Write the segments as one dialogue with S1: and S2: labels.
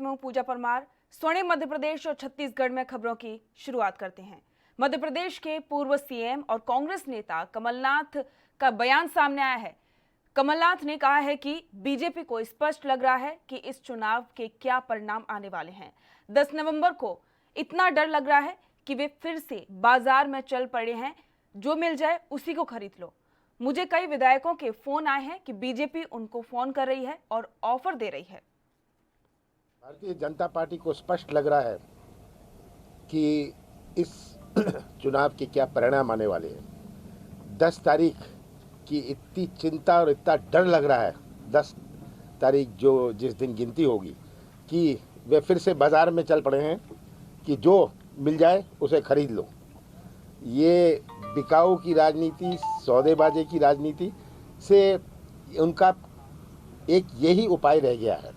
S1: साथ में हूं पूजा परमार। स्वर्णिम मध्य प्रदेश और छत्तीसगढ़ में खबरों की शुरुआत करते हैं। मध्य प्रदेश के पूर्व सीएम और कांग्रेस नेता कमलनाथ का बयान सामने आया है। कमलनाथ ने कहा है कि बीजेपी को स्पष्ट लग रहा है कि इस चुनाव के क्या परिणाम आने वाले हैं। 10 नवंबर को इतना डर लग रहा है कि वे फिर से बाजार में चल पड़े हैं, जो मिल जाए उसी को खरीद लो। मुझे कई विधायकों के फोन आए हैं कि बीजेपी उनको फोन कर रही है और ऑफर दे रही है।
S2: भारतीय जनता पार्टी को स्पष्ट लग रहा है कि इस चुनाव के क्या परिणाम आने वाले हैं। 10 तारीख की इतनी चिंता और इतना डर लग रहा है, 10 तारीख जो जिस दिन गिनती होगी, कि वे फिर से बाजार में चल पड़े हैं कि जो मिल जाए उसे खरीद लो। ये बिकाऊ की राजनीति, सौदेबाजी की राजनीति से उनका एक यही उपाय रह गया है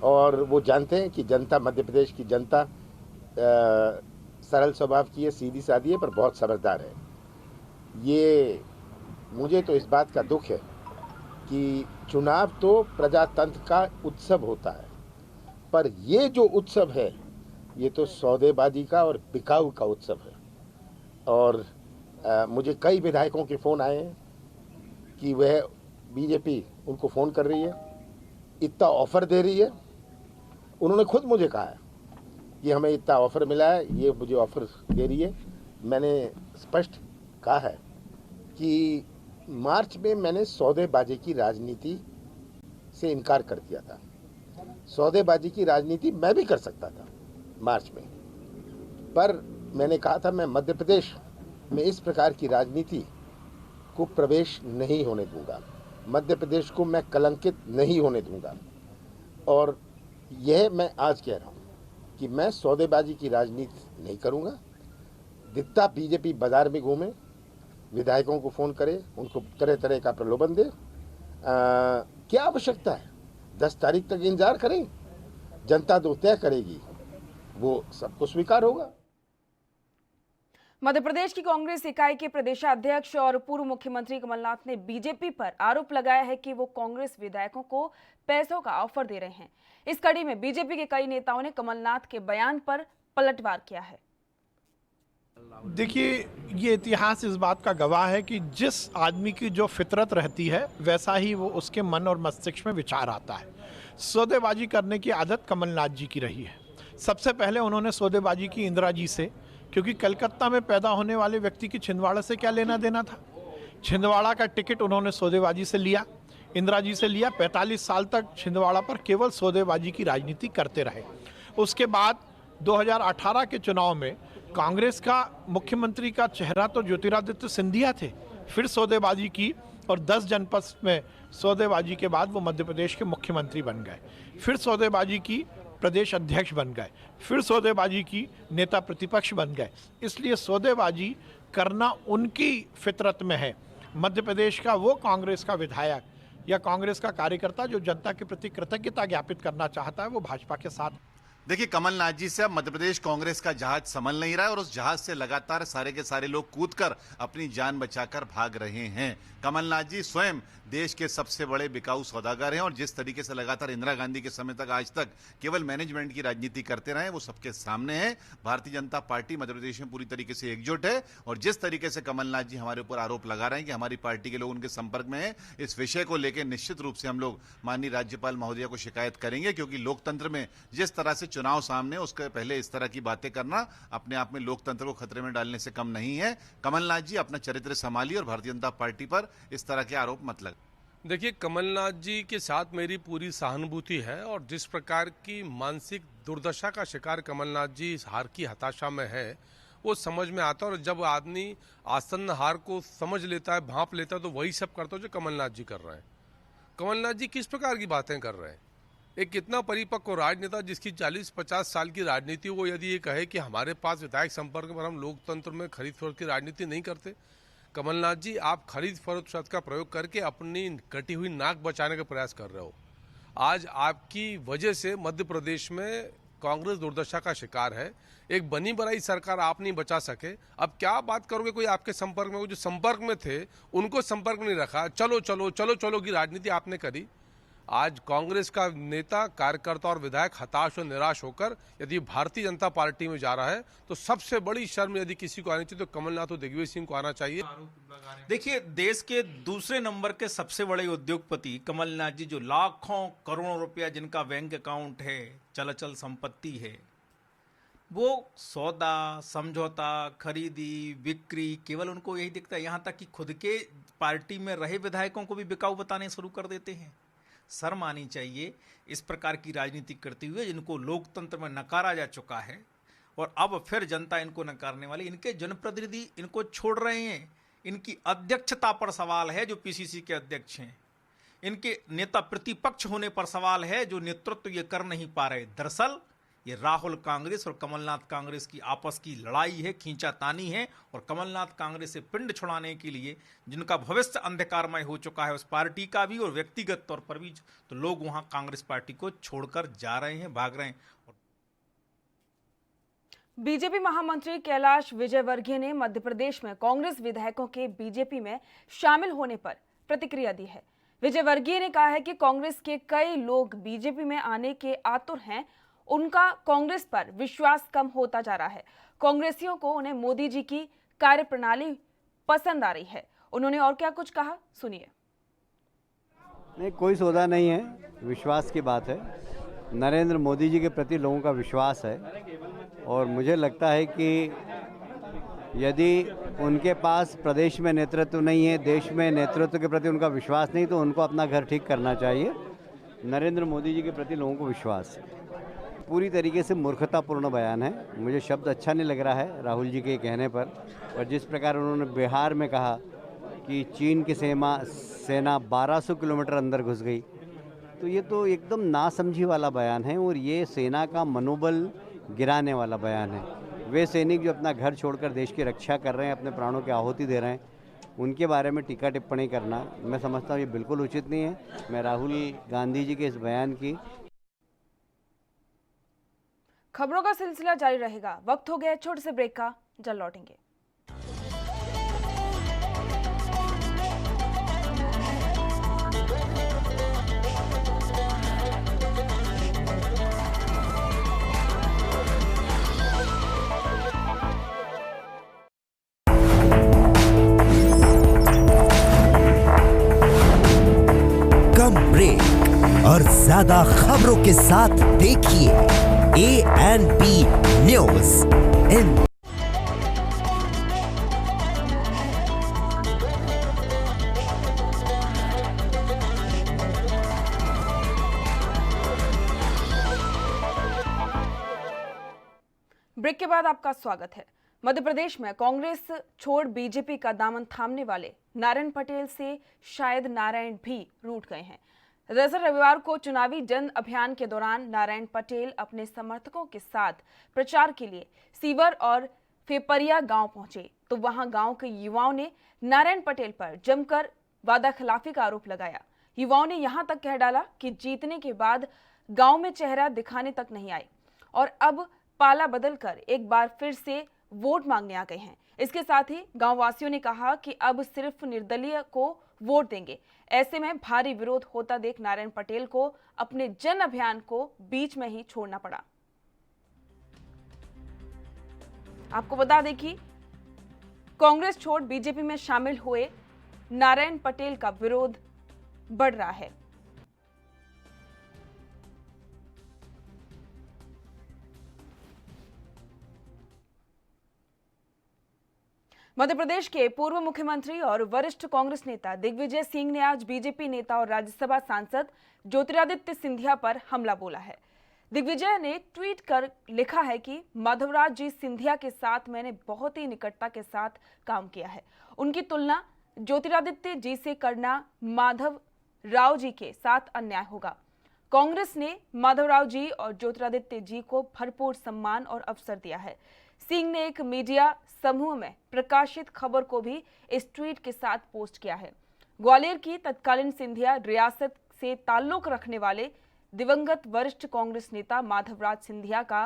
S2: और वो जानते हैं कि जनता, मध्य प्रदेश की जनता सरल स्वभाव की है, सीधी सादी है, पर बहुत समझदार है। ये मुझे तो इस बात का दुख है कि चुनाव तो प्रजातंत्र का उत्सव होता है, पर ये जो उत्सव है ये तो सौदेबाजी का और बिकाऊ का उत्सव है। और मुझे कई विधायकों के फ़ोन आए हैं कि वह बीजेपी उनको फ़ोन कर रही है, इतना ऑफ़र दे रही है। उन्होंने खुद मुझे कहा है कि हमें इतना ऑफ़र मिला है, ये मुझे ऑफ़र दे रही है। मैंने स्पष्ट कहा है कि मार्च में मैंने सौदेबाजी की राजनीति से इनकार कर दिया था। सौदेबाजी की राजनीति मैं भी कर सकता था मार्च में, पर मैंने कहा था मैं मध्य प्रदेश में इस प्रकार की राजनीति को प्रवेश नहीं होने दूंगा, मध्य प्रदेश को मैं कलंकित नहीं होने दूंगा। और यह मैं आज कह रहा हूं कि मैं सौदेबाजी की राजनीति नहीं करूंगा। जितना बीजेपी बाजार में घूमे, विधायकों को फ़ोन करे, उनको तरह तरह का प्रलोभन दे, क्या आवश्यकता है? 10 तारीख तक इंतजार करें, जनता तो तय करेगी, वो सबको स्वीकार होगा।
S1: मध्य प्रदेश की कांग्रेस इकाई के प्रदेशाध्यक्ष और पूर्व मुख्यमंत्री कमलनाथ ने बीजेपी पर आरोप लगाया है कि वो कांग्रेस विधायकों को पैसों का ऑफर दे रहे हैं। इस कड़ी में बीजेपी के कई नेताओं ने कमलनाथ के बयान पर पलटवार किया है।
S3: देखिए, ये इतिहास इस बात का गवाह है कि जिस आदमी की जो फितरत रहती है वैसा ही वो उसके मन और मस्तिष्क में विचार आता है। सौदेबाजी करने की आदत कमलनाथ जी की रही है। सबसे पहले उन्होंने सौदेबाजी की इंदिरा जी से, क्योंकि कलकत्ता में पैदा होने वाले व्यक्ति की छिंदवाड़ा से क्या लेना देना था। छिंदवाड़ा का टिकट उन्होंने सौदेबाजी से लिया, इंदिरा जी से लिया। 45 साल तक छिंदवाड़ा पर केवल सौदेबाजी की राजनीति करते रहे। उसके बाद 2018 के चुनाव में कांग्रेस का मुख्यमंत्री का चेहरा तो ज्योतिरादित्य सिंधिया थे, फिर सौदेबाजी की और 10 जनपद में सौदेबाजी के बाद वो मध्य प्रदेश के मुख्यमंत्री बन गए। फिर सौदेबाजी की प्रदेश अध्यक्ष बन गए, फिर सौदेबाजी की नेता प्रतिपक्ष बन गए। इसलिए सौदेबाजी करना उनकी फितरत में है। मध्य प्रदेश का वो कांग्रेस का विधायक या कांग्रेस का कार्यकर्ता जो जनता के प्रति कृतज्ञता ज्ञापित करना चाहता है, वो भाजपा के साथ।
S4: देखिए, कमलनाथ जी से अब मध्य प्रदेश कांग्रेस का जहाज संभल नहीं रहा है और उस जहाज से लगातार सारे के सारे लोग कूदकर अपनी जान बचाकर भाग रहे हैं। कमलनाथ जी स्वयं देश के सबसे बड़े बिकाऊ सौदागर हैं और जिस तरीके से लगातार इंदिरा गांधी के समय तक आज तक केवल मैनेजमेंट की राजनीति करते रहे, वो सबके सामने है। भारतीय जनता पार्टी मध्य प्रदेश में पूरी तरीके से एकजुट है और जिस तरीके से कमलनाथ जी हमारे ऊपर आरोप लगा रहे हैं कि हमारी पार्टी के लोग उनके संपर्क में है, इस विषय को लेकर निश्चित रूप से हम लोग माननीय राज्यपाल महोदया को शिकायत करेंगे, क्योंकि लोकतंत्र में जिस तरह से चुनाव सामने, उसके पहले इस तरह की बातें करना अपने आप में लोकतंत्र को खतरे में डालने से कम नहीं है। कमलनाथ जी अपना चरित्र संभालिए और भारतीय जनता पार्टी पर इस तरह के आरोप मत लगाइए।
S5: देखिए, कमलनाथ जी के साथ मेरी पूरी सहानुभूति है और जिस प्रकार की मानसिक दुर्दशा का शिकार कमलनाथ जी इस हार की हताशा में है, वो समझ में आता है। और जब आदमी आसन्न हार को समझ लेता है, भांप लेता है, तो वही सब करता है जो कमलनाथ जी कर रहे हैं। कमलनाथ जी किस प्रकार की बातें कर रहे हैं? एक कितना परिपक्व राजनेता जिसकी 40-50 साल की राजनीति, वो यदि ये कहे कि हमारे पास विधायक संपर्क में, हम लोकतंत्र में खरीद फरोख्त की राजनीति नहीं करते। कमलनाथ जी, आप खरीद फरोख्त शब्द का प्रयोग करके अपनी कटी हुई नाक बचाने का प्रयास कर रहे हो। आज आपकी वजह से मध्य प्रदेश में कांग्रेस दुर्दशा का शिकार है। एक बनी बनाई सरकार आप नहीं बचा सके, अब क्या बात करोगे? कोई आपके संपर्क में, वो जो संपर्क में थे उनको संपर्क में नहीं रखा, चलो चलो चलो चलो की राजनीति आपने करी। आज कांग्रेस का नेता, कार्यकर्ता और विधायक हताश और निराश होकर यदि भारतीय जनता पार्टी में जा रहा है तो सबसे बड़ी शर्म यदि किसी को आनी चाहिए तो कमलनाथ और दिग्विजय सिंह को आना चाहिए।
S6: देखिए, देश के दूसरे नंबर के सबसे बड़े उद्योगपति कमलनाथ जी, जो लाखों करोड़ों रुपया जिनका बैंक अकाउंट है, चल संपत्ति है, वो सौदा, समझौता, खरीदी, बिक्री केवल उनको यही दिखता है। यहाँ तक कि खुद के पार्टी में रहे विधायकों को भी बिकाऊ बताने शुरू कर देते हैं। शर्म आनी चाहिए इस प्रकार की राजनीति करते हुए, जिनको लोकतंत्र में नकारा जा चुका है और अब फिर जनता इनको नकारने वाली। इनके जनप्रतिनिधि इनको छोड़ रहे हैं। इनकी अध्यक्षता पर सवाल है, जो पीसीसी के अध्यक्ष हैं। इनके नेता प्रतिपक्ष होने पर सवाल है, जो नेतृत्व ये कर नहीं पा रहे। दरअसल ये राहुल कांग्रेस और कमलनाथ कांग्रेस की आपस की लड़ाई है, खींचातानी है। और कमलनाथ कांग्रेस से पिंड छुड़ाने के लिए, जिनका भविष्य अंधकारमय हो चुका है उस पार्टी का भी और व्यक्तिगत तौर पर भी, तो लोग वहां कांग्रेस पार्टी को छोड़कर जा रहे हैं, भाग रहे हैं।
S1: बीजेपी महामंत्री कैलाश विजयवर्गीय ने मध्य प्रदेश में कांग्रेस विधायकों के बीजेपी में शामिल होने पर प्रतिक्रिया दी है। विजयवर्गीय ने कहा है कि कांग्रेस के कई लोग बीजेपी में आने के आतुर हैं, उनका कांग्रेस पर विश्वास कम होता जा रहा है। कांग्रेसियों को उन्हें मोदी जी की कार्यप्रणाली पसंद आ रही है। उन्होंने और क्या कुछ कहा, सुनिए।
S7: नहीं, कोई सौदा नहीं है, विश्वास की बात है। नरेंद्र मोदी जी के प्रति लोगों का विश्वास है और मुझे लगता है कि यदि उनके पास प्रदेश में नेतृत्व नहीं है, देश में नेतृत्व के प्रति उनका विश्वास नहीं, तो उनको अपना घर ठीक करना चाहिए। नरेंद्र मोदी जी के प्रति लोगों को विश्वास है। पूरी तरीके से मूर्खतापूर्ण बयान है। मुझे शब्द अच्छा नहीं लग रहा है राहुल जी के कहने पर। और जिस प्रकार उन्होंने बिहार में कहा कि चीन की सेना 1200 किलोमीटर अंदर घुस गई, तो ये तो एकदम नासमझी वाला बयान है और ये सेना का मनोबल गिराने वाला बयान है। वे सैनिक जो अपना घर छोड़कर देश की रक्षा कर रहे हैं, अपने प्राणों की आहुति दे रहे हैं, उनके बारे में टीका टिप्पणी करना मैं समझता हूँ ये बिल्कुल उचित नहीं है। मैं राहुल गांधी जी के इस बयान की
S1: खबरों का सिलसिला जारी रहेगा। वक्त हो गया छोटे से ब्रेक का, जल्द लौटेंगे।
S8: कम ब्रेक और ज्यादा खबरों के साथ देखिए ANP न्यूज इन।
S1: ब्रेक के बाद आपका स्वागत है। मध्य प्रदेश में कांग्रेस छोड़ बीजेपी का दामन थामने वाले नारायण पटेल से शायद नारायण भी रूठ गए हैं। दरअसल रविवार को चुनावी जन अभियान के दौरान नारायण पटेल अपने समर्थकों के साथ प्रचार के लिए सीवर और फेपरिया गांव पहुंचे, तो वहां गांव के युवाओं ने नारायण पटेल पर जमकर वादाखिलाफी का आरोप लगाया। युवाओं ने यहां तक कह डाला कि जीतने के बाद गांव में चेहरा दिखाने तक नहीं आए और अब पाला बदलकर एक बार फिर से वोट मांगने आ गए हैं। इसके साथ ही गांव वासियों ने कहा कि अब सिर्फ निर्दलीय को वोट देंगे। ऐसे में भारी विरोध होता देख नारायण पटेल को अपने जन अभियान को बीच में ही छोड़ना पड़ा। आपको बता दें कि कांग्रेस छोड़ बीजेपी में शामिल हुए नारायण पटेल का विरोध बढ़ रहा है। मध्य प्रदेश के पूर्व मुख्यमंत्री और वरिष्ठ कांग्रेस नेता दिग्विजय सिंह ने आज बीजेपी नेता और राज्यसभा सांसद ज्योतिरादित्य सिंधिया पर हमला बोला है। दिग्विजय ने ट्वीट कर लिखा है कि माधवराज जी सिंधिया के साथ मैंने बहुत ही निकटता के साथ काम किया है। उनकी तुलना ज्योतिरादित्य जी से करना माधव राव जी के साथ अन्याय होगा। कांग्रेस ने माधवराव जी और ज्योतिरादित्य जी को भरपूर सम्मान और अवसर दिया है। सिंह ने एक मीडिया समूह में प्रकाशित खबर को भी इस ट्वीट के साथ पोस्ट किया है। ग्वालियर की तत्कालीन सिंधिया रियासत से ताल्लुक रखने वाले दिवंगत वरिष्ठ कांग्रेस नेता माधवराज सिंधिया का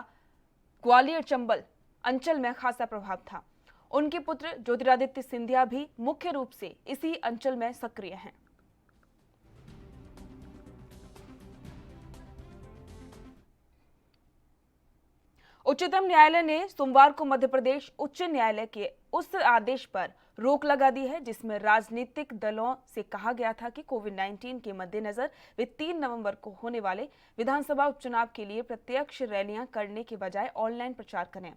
S1: ग्वालियर चंबल अंचल में खासा प्रभाव था। उनके पुत्र ज्योतिरादित्य सिंधिया भी मुख्य रूप से इसी अंचल में सक्रिय हैं। उच्चतम न्यायालय ने सोमवार को मध्य प्रदेश उच्च न्यायालय के उस आदेश पर रोक लगा दी है जिसमें राजनीतिक दलों से कहा गया था कि कोविड-19 के मद्देनजर वे 3 नवंबर को होने वाले विधानसभा उपचुनाव के लिए प्रत्यक्ष रैलियां करने के बजाय ऑनलाइन प्रचार करें।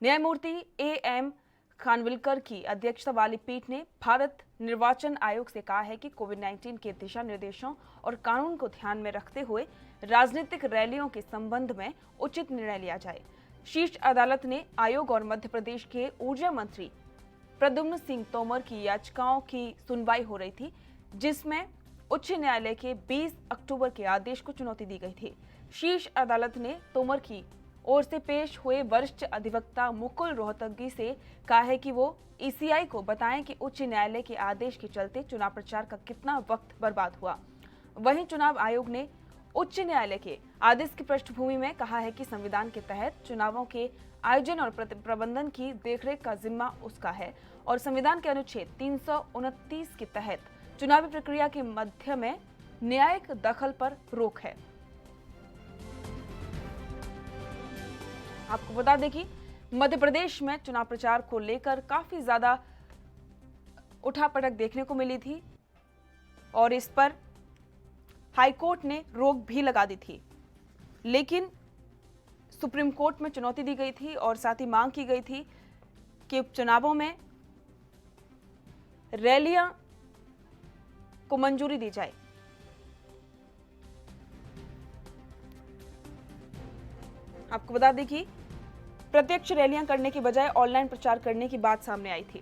S1: न्यायमूर्ति A.M. खानविलकर की अध्यक्षता वाली पीठ ने भारत निर्वाचन आयोग से कहा है कि कोविड-19 के दिशा निर्देशों और कानून को ध्यान में रखते हुए राजनीतिक रैलियों के संबंध में उचित निर्णय लिया जाए। शीर्ष अदालत ने आयोग और मध्य प्रदेश के ऊर्जा मंत्री प्रद्युम्न सिंह तोमर की याचिकाओं की सुनवाई हो रही थी, जिसमें उच्च न्यायालय के 20 अक्टूबर के आदेश को चुनौती दी गई थी। शीर्ष अदालत ने तोमर की ओर से पेश हुए वरिष्ठ अधिवक्ता मुकुल रोहतगी से कहा है कि वो ECI को बताएं कि उच्च न्यायालय के आदेश के चलते चुनाव प्रचार का कितना वक्त बर्बाद हुआ। वहीं चुनाव आयोग ने उच्च न्यायालय के आदेश की पृष्ठभूमि में कहा है कि संविधान के तहत चुनावों के आयोजन और प्रबंधन की देखरेख का जिम्मा उसका है और संविधान के अनुच्छेद 329 के तहत चुनावी प्रक्रिया के मध्य में न्यायिक दखल पर रोक है। आपको बता दें कि मध्य प्रदेश में चुनाव प्रचार को लेकर काफी ज्यादा उठापटक देखने को मिली थी और इस पर हाईकोर्ट ने रोक भी लगा दी थी, लेकिन सुप्रीम कोर्ट में चुनौती दी गई थी और साथ ही मांग की गई थी कि उपचुनावों में रैलियां को मंजूरी दी जाए। आपको बता दें कि प्रत्यक्ष रैलियां करने की बजाय ऑनलाइन प्रचार करने की बात सामने आई थी।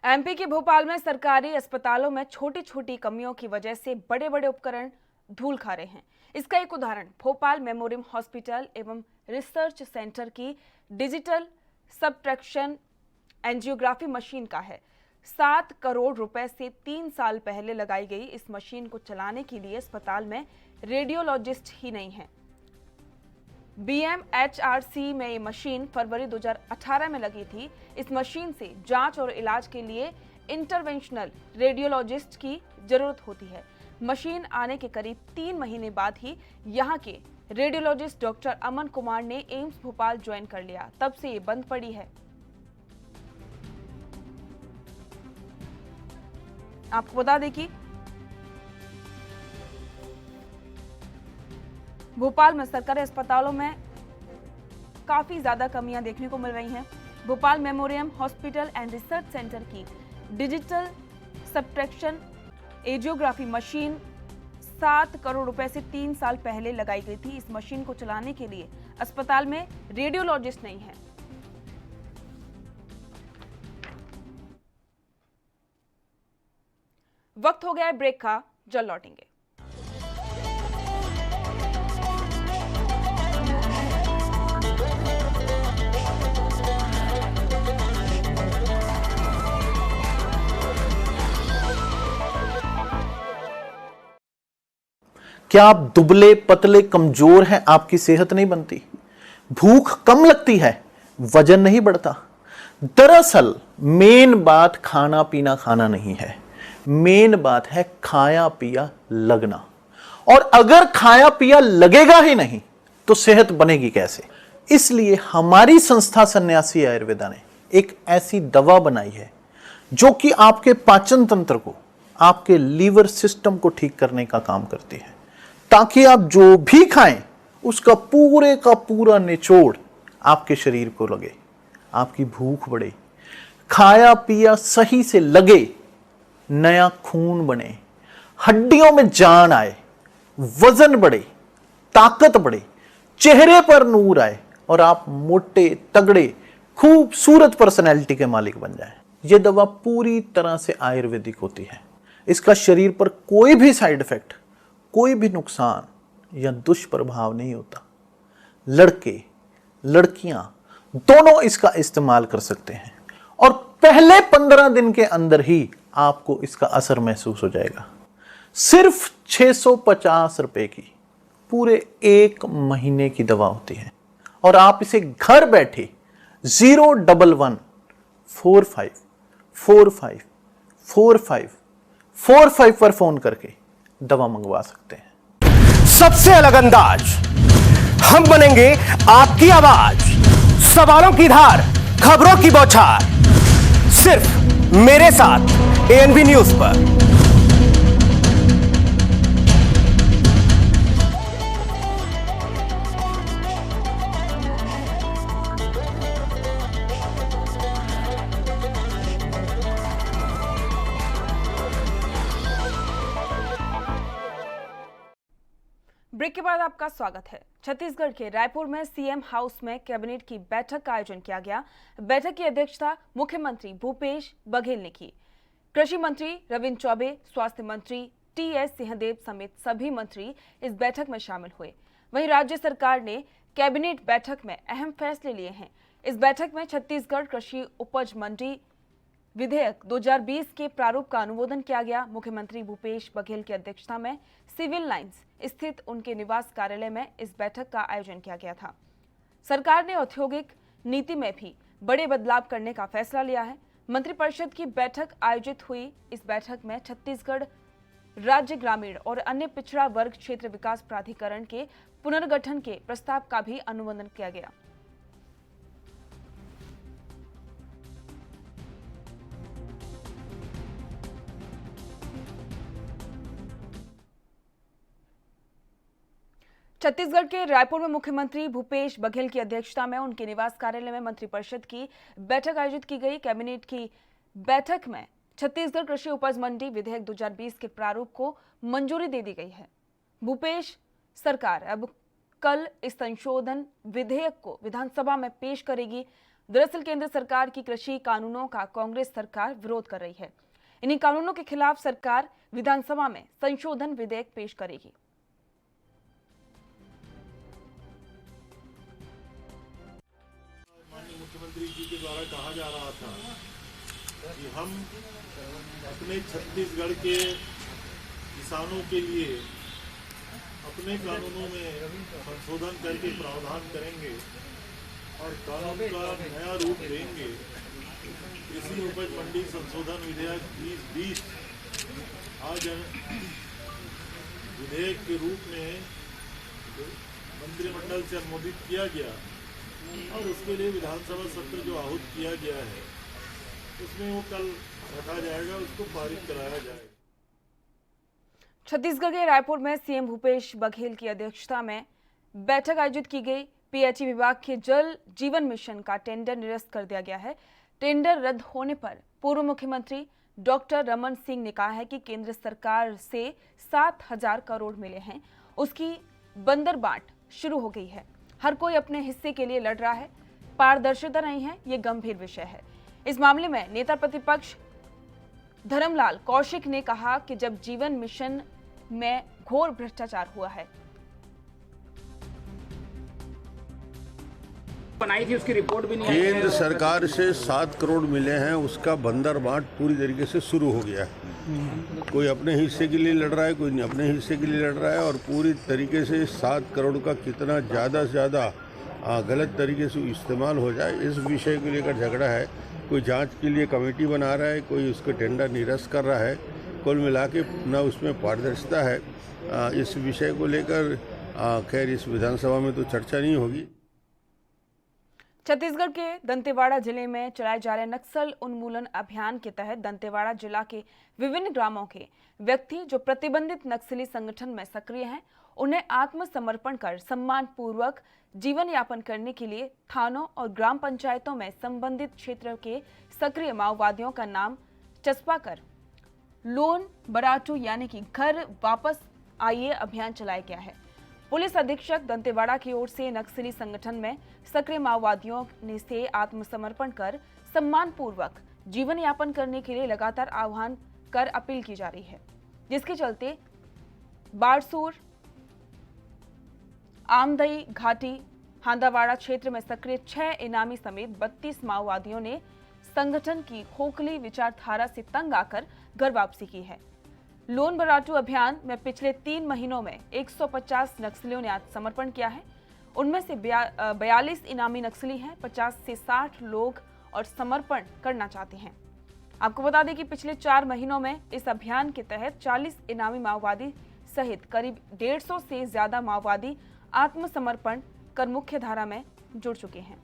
S1: MP के भोपाल में सरकारी अस्पतालों में छोटी छोटी कमियों की वजह से बड़े बड़े उपकरण धूल खा रहे हैं। इसका एक उदाहरण भोपाल मेमोरियम हॉस्पिटल एवं रिसर्च सेंटर की डिजिटल सबट्रैक्शन एंजियोग्राफी मशीन का है। 7 करोड़ रुपए से 3 साल पहले लगाई गई इस मशीन को चलाने के लिए अस्पताल में रेडियोलॉजिस्ट ही नहीं है। BMHRC में ये मशीन फरवरी 2018 में लगी थी। इस मशीन से जांच और इलाज के लिए इंटरवेंशनल रेडियोलॉजिस्ट की जरूरत होती है। मशीन आने के करीब 3 महीने बाद ही यहां के रेडियोलॉजिस्ट डॉक्टर अमन कुमार ने एम्स भोपाल ज्वाइन कर लिया, तब से ये बंद पड़ी है। आपको बता दें कि भोपाल में सरकारी अस्पतालों में काफी ज्यादा कमियां देखने को मिल रही हैं। Bhopal memorial hospital and research centre की digital subtraction angiography machine 7 crore रुपए से 3 साल पहले लगाई गई थी। इस मशीन को चलाने के लिए अस्पताल में रेडियोलॉजिस्ट नहीं है। वक्त हो गया है ब्रेक का, जल्द लौटेंगे।
S9: क्या आप दुबले पतले कमजोर हैं? आपकी सेहत नहीं बनती, भूख कम लगती है, वजन नहीं बढ़ता। दरअसल मेन बात खाना पीना खाना नहीं है, मेन बात है खाया पिया लगना। और अगर खाया पिया लगेगा ही नहीं तो सेहत बनेगी कैसे? इसलिए हमारी संस्था सन्यासी आयुर्वेदा ने एक ऐसी दवा बनाई है जो कि आपके पाचन तंत्र को, आपके लीवर सिस्टम को ठीक करने का काम करती है, ताकि आप जो भी खाएं उसका पूरे का पूरा निचोड़ आपके शरीर को लगे, आपकी भूख बढ़े, खाया पिया सही से लगे, नया खून बने, हड्डियों में जान आए, वजन बढ़े, ताकत बढ़े, चेहरे पर नूर आए और आप मोटे तगड़े खूबसूरत पर्सनैलिटी के मालिक बन जाएं। यह दवा पूरी तरह से आयुर्वेदिक होती है। इसका शरीर पर कोई भी साइड इफेक्ट, कोई भी नुकसान या दुष्प्रभाव नहीं होता। लड़के लड़कियां दोनों इसका इस्तेमाल कर सकते हैं और पहले 15 दिन के अंदर ही आपको इसका असर महसूस हो जाएगा। सिर्फ 650 रुपए की पूरे 1 महीने की दवा होती है और आप इसे घर बैठे 01145454545 पर फोन करके दवा मंगवा सकते हैं।
S8: सबसे अलग अंदाज, हम बनेंगे आपकी आवाज, सवालों की धार, खबरों की बौछार, सिर्फ मेरे साथ एएनबी न्यूज पर।
S1: ब्रेक के बाद आपका स्वागत है। छत्तीसगढ़ के रायपुर में सीएम हाउस में कैबिनेट की बैठक का आयोजन किया गया। बैठक की अध्यक्षता मुख्यमंत्री भूपेश बघेल ने की। कृषि मंत्री रविंद्र चौबे, स्वास्थ्य मंत्री टीएस सिंहदेव समेत सभी मंत्री इस बैठक में शामिल हुए। वहीं राज्य सरकार ने कैबिनेट बैठक में अहम फैसले लिए हैं। इस बैठक में छत्तीसगढ़ कृषि उपज मंडी विधेयक 2020 के प्रारूप का अनुमोदन किया गया। मुख्यमंत्री भूपेश बघेल की अध्यक्षता में सिविल लाइंस स्थित उनके निवास कार्यालय में इस बैठक का आयोजन किया गया था। सरकार ने औद्योगिक नीति में भी बड़े बदलाव करने का फैसला लिया है। मंत्रिपरिषद की बैठक आयोजित हुई। इस बैठक में छत्तीसगढ़ राज्य ग्रामीण और अन्य पिछड़ा वर्ग क्षेत्र विकास प्राधिकरण के पुनर्गठन के प्रस्ताव का भी अनुमोदन किया गया। छत्तीसगढ़ के रायपुर में मुख्यमंत्री भूपेश बघेल की अध्यक्षता में उनके निवास कार्यालय में मंत्रिपरिषद की बैठक आयोजित की गई। कैबिनेट की बैठक में छत्तीसगढ़ कृषि उपज मंडी विधेयक 2020 के प्रारूप को मंजूरी दे दी गई है। भूपेश सरकार अब कल इस संशोधन विधेयक को विधानसभा में पेश करेगी। दरअसल केंद्र सरकार की कृषि कानूनों का कांग्रेस सरकार विरोध कर रही है। इन्हीं कानूनों के खिलाफ सरकार विधानसभा में संशोधन विधेयक पेश करेगी।
S3: मुख्यमंत्री जी के द्वारा कहा जा रहा था कि हम अपने छत्तीसगढ़ के किसानों के लिए अपने कानूनों में संशोधन करके प्रावधान करेंगे और कानून का नया रूप देंगे। कृषि उपज मंडी संशोधन विधेयक 2020 आज विधेयक के रूप में मंत्रिमंडल से अनुमोदित किया गया और उसके लिए विधानसभा सत्र जो आहूत किया गया है उसमें वो कल रखा जाएगा, उसको पारित कराया जाएगा।
S1: छत्तीसगढ़ के रायपुर में सीएम भूपेश बघेल की अध्यक्षता में बैठक आयोजित की गई। पीएचई विभाग के जल जीवन मिशन का टेंडर निरस्त कर दिया गया है। टेंडर रद्द होने पर पूर्व मुख्यमंत्री डॉक्टर रमन सिंह ने कहा है कि केंद्र सरकार से 7,000 करोड़ मिले हैं, उसकी बंदरबाट शुरू हो गई है। हर कोई अपने हिस्से के लिए लड़ रहा है, पारदर्शिता नहीं है, ये गंभीर विषय है। इस मामले में नेता प्रतिपक्ष धर्मलाल कौशिक ने कहा कि जब जीवन मिशन में घोर भ्रष्टाचार हुआ है,
S10: बनाई थी उसकी रिपोर्ट भी नहीं आई।
S11: केंद्र सरकार से 7 करोड़ मिले हैं, उसका बंदरबाट पूरी तरीके से शुरू हो गया है। कोई अपने हिस्से के लिए लड़ रहा है, कोई अपने हिस्से के लिए लड़ रहा है और पूरी तरीके से 7 करोड़ का कितना ज़्यादा से ज़्यादा गलत तरीके से इस्तेमाल हो जाए, इस विषय को लेकर झगड़ा है। कोई जांच के लिए कमेटी बना रहा है, कोई उसके टेंडर निरस्त कर रहा है। कुल मिला के न उसमें पारदर्शिता है। इस विषय को लेकर खैर इस विधानसभा में तो चर्चा नहीं होगी।
S1: छत्तीसगढ़ के दंतेवाड़ा जिले में चलाए जा रहे नक्सल उन्मूलन अभियान के तहत दंतेवाड़ा जिला के विभिन्न ग्रामों के व्यक्ति जो प्रतिबंधित नक्सली संगठन में सक्रिय हैं, उन्हें आत्मसमर्पण कर सम्मान पूर्वक जीवन यापन करने के लिए थानों और ग्राम पंचायतों में संबंधित क्षेत्र के सक्रिय माओवादियों का नाम चस्पा कर लोन बराटू यानी कि घर वापस आइए अभियान चलाया गया है। पुलिस अधीक्षक दंतेवाड़ा की ओर से नक्सली संगठन में सक्रिय माओवादियों ने से आत्मसमर्पण कर सम्मान पूर्वक जीवन यापन करने के लिए लगातार आह्वान कर अपील की जा रही है, जिसके चलते बारसूर, आमदई घाटी, हांदावाड़ा क्षेत्र में सक्रिय 6 इनामी समेत 32 माओवादियों ने संगठन की खोखली विचारधारा से तंग आकर घर वापसी की है। लोन बराटू अभियान में पिछले 3 महीनों में 150 नक्सलियों ने आत्मसमर्पण किया है। उनमें से 42 इनामी नक्सली हैं। 50 से 60 लोग और समर्पण करना चाहते हैं। आपको बता दें कि पिछले 4 महीनों में इस अभियान के तहत 40 इनामी माओवादी सहित करीब 150 से ज्यादा माओवादी आत्मसमर्पण कर मुख्य धारा में जुड़ चुके हैं।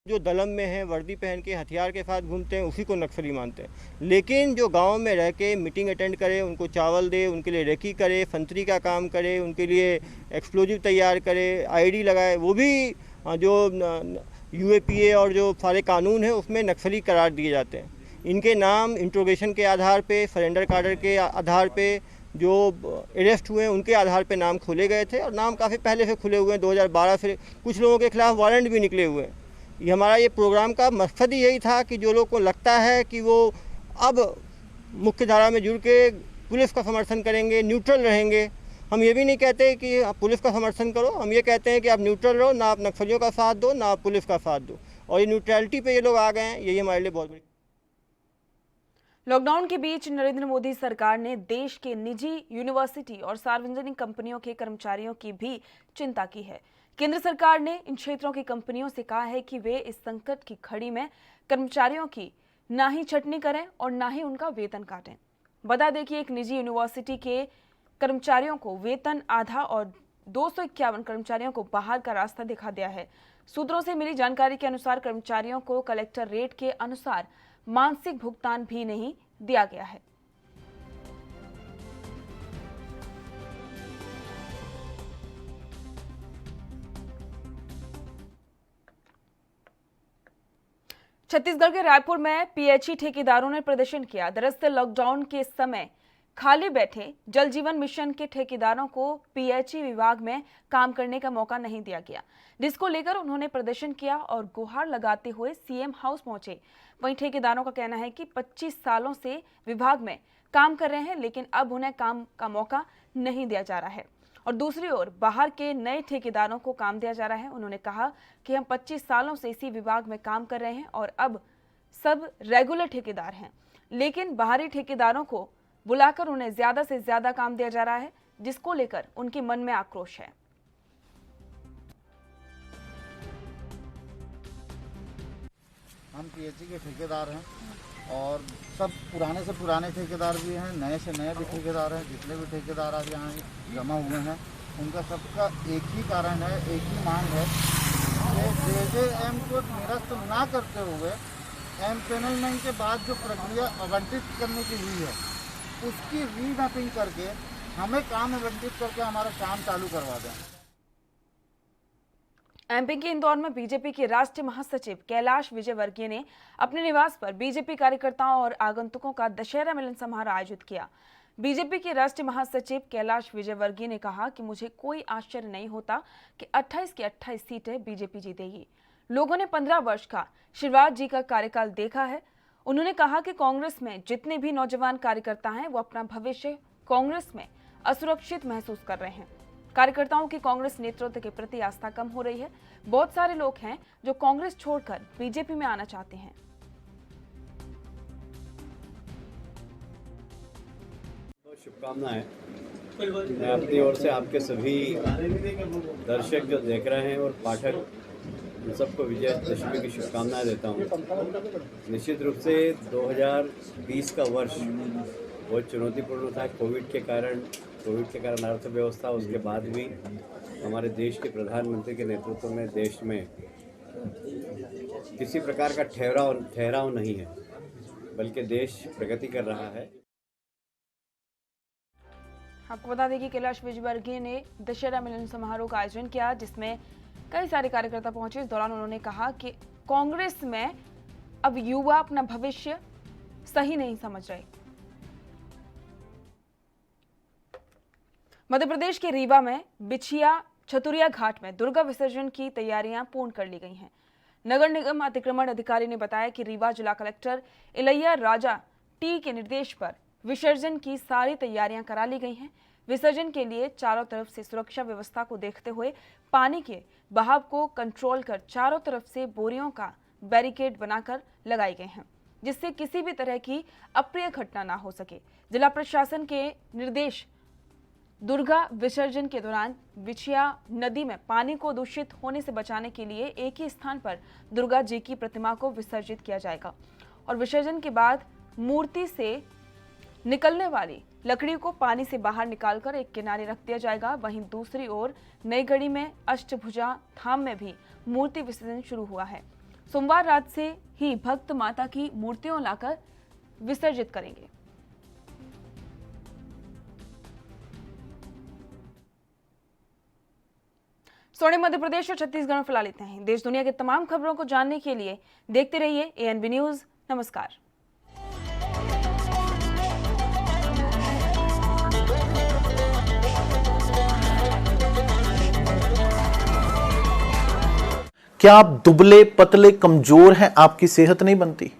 S12: जो दलम में है, वर्दी पहन के हथियार के साथ घूमते हैं, उसी को नक्सली मानते हैं। लेकिन जो गांव में रह के मीटिंग अटेंड करे, उनको चावल दे, उनके लिए रेकी करे, संतरी का काम करे, उनके लिए एक्सप्लोजिव तैयार करे, आईडी लगाए, वो भी जो यूएपीए और जो सारे कानून हैं उसमें नक्सली करार दिए जाते हैं। इनके नाम इंट्रोगेशन के आधार पे, सरेंडर कार्डर के आधार पे, जो अरेस्ट हुए उनके आधार पे नाम खोले गए थे और नाम काफ़ी पहले से खुले हुए हैं। 2012 से कुछ लोगों के खिलाफ वारंट भी निकले हुए हैं। ये हमारा ये प्रोग्राम का मकसद ही यही था कि जो लोग को लगता है कि वो अब मुख्य धारा में जुड़ के पुलिस का समर्थन करेंगे, न्यूट्रल रहेंगे। हम ये भी नहीं कहते कि आप पुलिस का समर्थन करो, हम ये कहते हैं कि आप न्यूट्रल रहो, ना आप नक्सलियों का साथ दो, ना आप पुलिस का साथ दो। और ये न्यूट्रलिटी पे ये लोग आ गए हैं, यही हमारे लिए बहुत बड़ी।
S1: लॉकडाउन के बीच नरेंद्र मोदी सरकार ने देश के निजी यूनिवर्सिटी और सार्वजनिक कंपनियों के कर्मचारियों की भी चिंता की है। केंद्र सरकार ने इन क्षेत्रों की कंपनियों से कहा है कि वे इस संकट की घड़ी में कर्मचारियों की ना ही छटनी करें और ना ही उनका वेतन काटें। बता दें कि एक निजी यूनिवर्सिटी के कर्मचारियों को वेतन आधा और 251 कर्मचारियों को बाहर का रास्ता दिखा दिया है। सूत्रों से मिली जानकारी के अनुसार कर्मचारियों को कलेक्टर रेट के अनुसार मानसिक भुगतान भी नहीं दिया गया है। छत्तीसगढ़ के रायपुर में पीएचई ठेकेदारों ने प्रदर्शन किया। दरअसल लॉकडाउन के समय खाली बैठे जल जीवन मिशन के ठेकेदारों को पीएचई विभाग में काम करने का मौका नहीं दिया गया, जिसको लेकर उन्होंने प्रदर्शन किया और गुहार लगाते हुए सीएम हाउस पहुंचे। वहीं ठेकेदारों का कहना है कि 25 सालों से विभाग में काम कर रहे हैं, लेकिन अब उन्हें काम का मौका नहीं दिया जा रहा है और दूसरी ओर बाहर के नए ठेकेदारों को काम दिया जा रहा है। उन्होंने कहा कि हम 25 सालों से इसी विभाग में काम कर रहे हैं और अब सब रेगुलर ठेकेदार हैं, लेकिन बाहरी ठेकेदारों को बुलाकर उन्हें ज्यादा से ज्यादा काम दिया जा रहा है, जिसको लेकर उनके मन में आक्रोश है।
S13: हम पीएचई के ठेकेदार हैं और सब पुराने से पुराने ठेकेदार भी हैं, नए से नए भी ठेकेदार हैं। जितने भी ठेकेदार आज यहाँ जमा हुए हैं उनका सबका एक ही कारण है, एक ही मांग है कि जेजेएम को निरस्त ना करते हुए एम्पेनलमेंट के बाद जो प्रक्रिया आवंटित करने की हुई है उसकी रीमैपिंग करके हमें काम आवंटित करके हमारा काम चालू करवा दें।
S1: एमपी के इंदौर में बीजेपी के राष्ट्रीय महासचिव कैलाश विजयवर्गीय ने अपने निवास पर बीजेपी कार्यकर्ताओं और आगंतुकों का दशहरा मिलन समारोह आयोजित किया। बीजेपी के राष्ट्रीय महासचिव कैलाश विजयवर्गीय ने कहा कि मुझे कोई आश्चर्य नहीं होता कि 28 की 28 सीटें बीजेपी जीतेगी। लोगों ने 15 वर्ष का शिवराज जी का कार्यकाल देखा है। उन्होंने कहा कि कांग्रेस में जितने भी नौजवान कार्यकर्ता हैं वो अपना भविष्य कांग्रेस में असुरक्षित महसूस कर रहे हैं। कार्यकर्ताओं की कांग्रेस नेतृत्व के प्रति आस्था कम हो रही है। बहुत सारे लोग हैं जो कांग्रेस छोड़कर बीजेपी में आना चाहते हैं।
S7: शुभकामनाएं मैं अपनी ओर से आपके सभी दर्शक जो देख रहे हैं और पाठक उन सबको विजयदशमी की शुभकामनाएं देता हूं। निश्चित रूप से 2020 का वर्ष बहुत चुनौतीपूर्ण था। कोविड के कारण अर्थव्यवस्था, उसके बाद भी हमारे देश के प्रधानमंत्री के नेतृत्व में देश में किसी प्रकार का ठहराव नहीं है, बल्कि देश प्रगति कर रहा है।
S1: आपको बता दें कि कैलाश विजयवर्गीय ने दशहरा मिलन समारोह का आयोजन किया, जिसमें कई सारे कार्यकर्ता पहुंचे। इस दौरान उन्होंने कहा कि कांग्रेस में अब युवा अपना भविष्य सही नहीं समझ रहे। मध्य प्रदेश के रीवा में बिछिया चतुरिया घाट में दुर्गा विसर्जन की तैयारियां पूर्ण कर ली गई हैं। नगर निगम अतिक्रमण अधिकारी ने बताया कि रीवा जिला कलेक्टर इलैया राजा टी के निर्देश पर विसर्जन की सारी तैयारियां करा ली गई हैं। विसर्जन के लिए चारों तरफ से सुरक्षा व्यवस्था को देखते हुए पानी के बहाव को कंट्रोल कर चारों तरफ से बोरियों का बैरिकेड बनाकर लगाए गए हैं, जिससे किसी भी तरह की अप्रिय घटना ना हो सके। जिला प्रशासन के निर्देश दुर्गा विसर्जन के दौरान विछिया नदी में पानी को दूषित होने से बचाने के लिए एक ही स्थान पर दुर्गा जी की प्रतिमा को विसर्जित किया जाएगा और विसर्जन के बाद मूर्ति से निकलने वाली लकड़ी को पानी से बाहर निकालकर एक किनारे रख दिया जाएगा। वहीं दूसरी ओर नई गढ़ी में अष्टभुजा धाम में भी मूर्ति विसर्जन शुरू हुआ है। सोमवार रात से ही भक्त माता की मूर्तियों लाकर विसर्जित करेंगे। सोने मध्य प्रदेश और छत्तीसगढ़ में फिलहाल इतना ही। देश दुनिया की तमाम खबरों को जानने के लिए देखते रहिए ANB न्यूज। नमस्कार।
S9: क्या आप दुबले पतले कमजोर हैं, आपकी सेहत नहीं बनती?